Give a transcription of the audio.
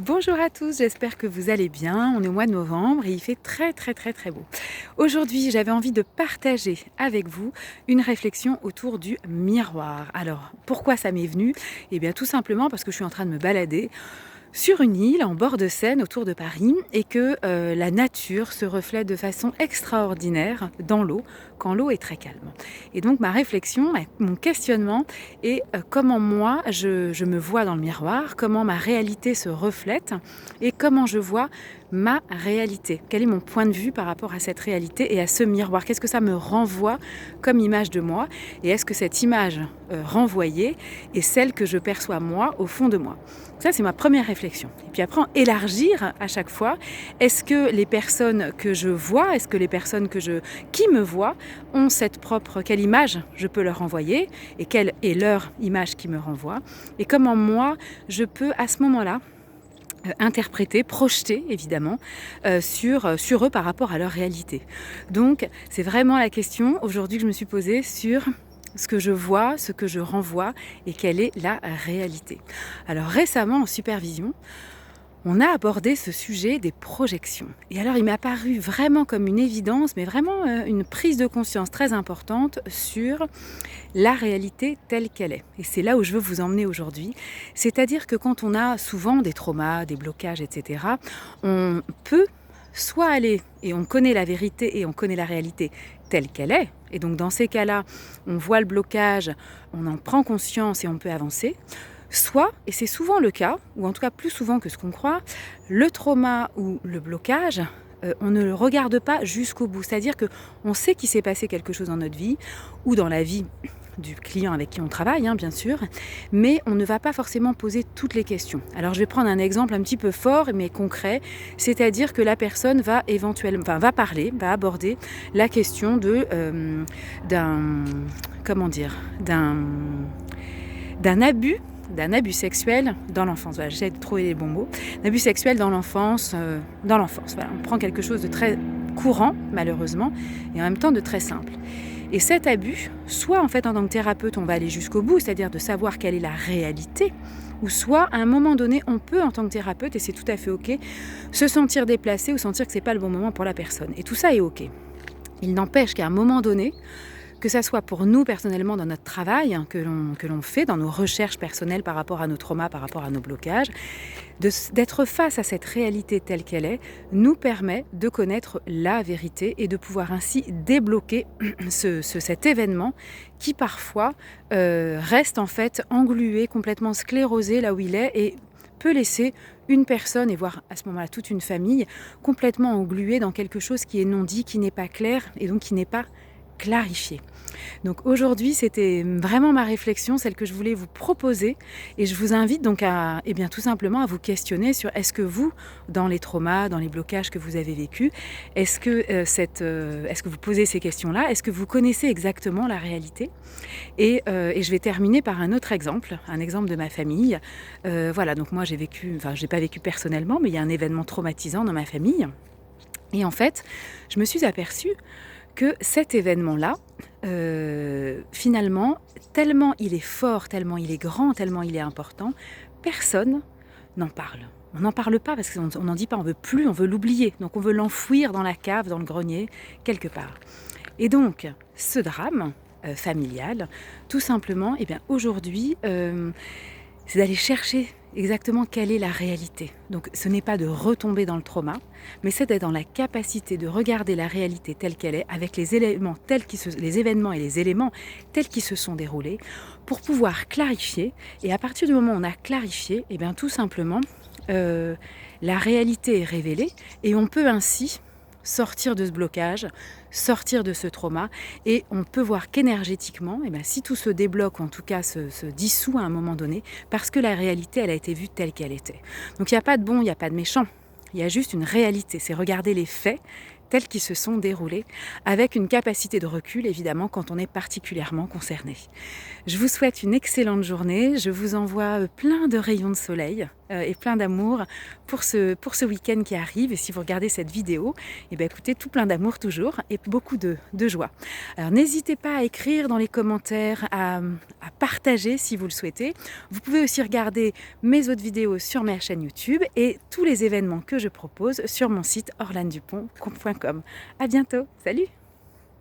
Bonjour à tous, j'espère que vous allez bien. On est au mois de novembre et il fait très très très très beau. Aujourd'hui, j'avais envie de partager avec vous une réflexion autour du miroir. Alors, pourquoi ça m'est venu? Eh bien, tout simplement parce que je suis en train de me balader sur une île en bord de Seine autour de Paris et que la nature se reflète de façon extraordinaire dans l'eau quand l'eau est très calme. Et donc ma réflexion, mon questionnement est comment moi je me vois dans le miroir, comment ma réalité se reflète et comment je vois ma réalité. Quel est mon point de vue par rapport à cette réalité et à ce miroir? Qu'est-ce que ça me renvoie comme image de moi? Et est-ce que cette image renvoyée est celle que je perçois moi au fond de moi? Ça, c'est ma première réflexion. Et puis après, élargir à chaque fois. Est-ce que les personnes que je vois, est-ce que les personnes qui me voient ont quelle image je peux leur envoyer et quelle est leur image qui me renvoie et comment moi, je peux à ce moment-là interpréter, projeter évidemment sur eux par rapport à leur réalité. Donc, c'est vraiment la question aujourd'hui que je me suis posée sur ce que je vois, ce que je renvoie et quelle est la réalité. Alors récemment en supervision, on a abordé ce sujet des projections. Et alors il m'est apparu vraiment comme une évidence, mais vraiment une prise de conscience très importante sur la réalité telle qu'elle est. Et c'est là où je veux vous emmener aujourd'hui. C'est-à-dire que quand on a souvent des traumas, des blocages, etc., on peut soit aller, et on connaît la vérité et on connaît la réalité telle qu'elle est, et donc dans ces cas-là, on voit le blocage, on en prend conscience et on peut avancer, soit, et c'est souvent le cas, ou en tout cas plus souvent que ce qu'on croit, le trauma ou le blocage, on ne le regarde pas jusqu'au bout. C'est-à-dire qu'on sait qu'il s'est passé quelque chose dans notre vie, ou dans la vie du client avec qui on travaille, bien sûr, mais on ne va pas forcément poser toutes les questions. Alors je vais prendre un exemple un petit peu fort mais concret, c'est-à-dire que la personne va va parler, va aborder la question d'un abus sexuel dans l'enfance. Voilà, j'essaie de trouver les bons mots. Un abus sexuel dans l'enfance. Voilà, on prend quelque chose de très courant, malheureusement, et en même temps de très simple. Et cet abus, soit en fait en tant que thérapeute, on va aller jusqu'au bout, c'est-à-dire de savoir quelle est la réalité, ou soit à un moment donné, on peut en tant que thérapeute, et c'est tout à fait ok, se sentir déplacé ou sentir que c'est pas le bon moment pour la personne. Et tout ça est ok. Il n'empêche qu'à un moment donné, que ça soit pour nous personnellement dans notre travail que l'on fait, dans nos recherches personnelles par rapport à nos traumas, par rapport à nos blocages, d'être face à cette réalité telle qu'elle est, nous permet de connaître la vérité et de pouvoir ainsi débloquer cet événement qui parfois reste en fait englué, complètement sclérosé là où il est et peut laisser une personne, et voire à ce moment-là toute une famille, complètement engluée dans quelque chose qui est non dit, qui n'est pas clair et donc qui n'est pas clarifié. Donc aujourd'hui, c'était vraiment ma réflexion, celle que je voulais vous proposer et je vous invite donc tout simplement à vous questionner sur est-ce que vous, dans les traumas, dans les blocages que vous avez vécus, est-ce que vous posez ces questions-là? Est-ce que vous connaissez exactement la réalité? Et je vais terminer par un autre exemple, un exemple de ma famille. Voilà, donc moi j'ai pas vécu personnellement, mais il y a un événement traumatisant dans ma famille. Et en fait, je me suis aperçue que cet événement-là, finalement, tellement il est fort, tellement il est grand, tellement il est important, personne n'en parle. On n'en parle pas parce qu'on n'en dit pas, on veut plus, on veut l'oublier. Donc on veut l'enfouir dans la cave, dans le grenier, quelque part. Et donc, ce drame familial, tout simplement, aujourd'hui, c'est d'aller chercher exactement quelle est la réalité. Donc ce n'est pas de retomber dans le trauma, mais c'est d'être dans la capacité de regarder la réalité telle qu'elle est, avec les événements et les éléments tels qu'ils se sont déroulés, pour pouvoir clarifier. Et à partir du moment où on a clarifié, tout simplement, la réalité est révélée et on peut ainsi sortir de ce blocage, sortir de ce trauma, et on peut voir qu'énergétiquement, si tout se débloque, en tout cas se dissout à un moment donné, parce que la réalité, elle a été vue telle qu'elle était. Donc il n'y a pas de bon, il n'y a pas de méchant, il y a juste une réalité, c'est regarder les faits tels qu'ils se sont déroulés, avec une capacité de recul, évidemment, quand on est particulièrement concerné. Je vous souhaite une excellente journée, je vous envoie plein de rayons de soleil, et plein d'amour pour ce week-end qui arrive. Et si vous regardez cette vidéo, eh bien, écoutez, tout plein d'amour toujours et beaucoup de joie. Alors n'hésitez pas à écrire dans les commentaires, à partager si vous le souhaitez. Vous pouvez aussi regarder mes autres vidéos sur ma chaîne YouTube et tous les événements que je propose sur mon site orlanedupont.com. À bientôt, salut!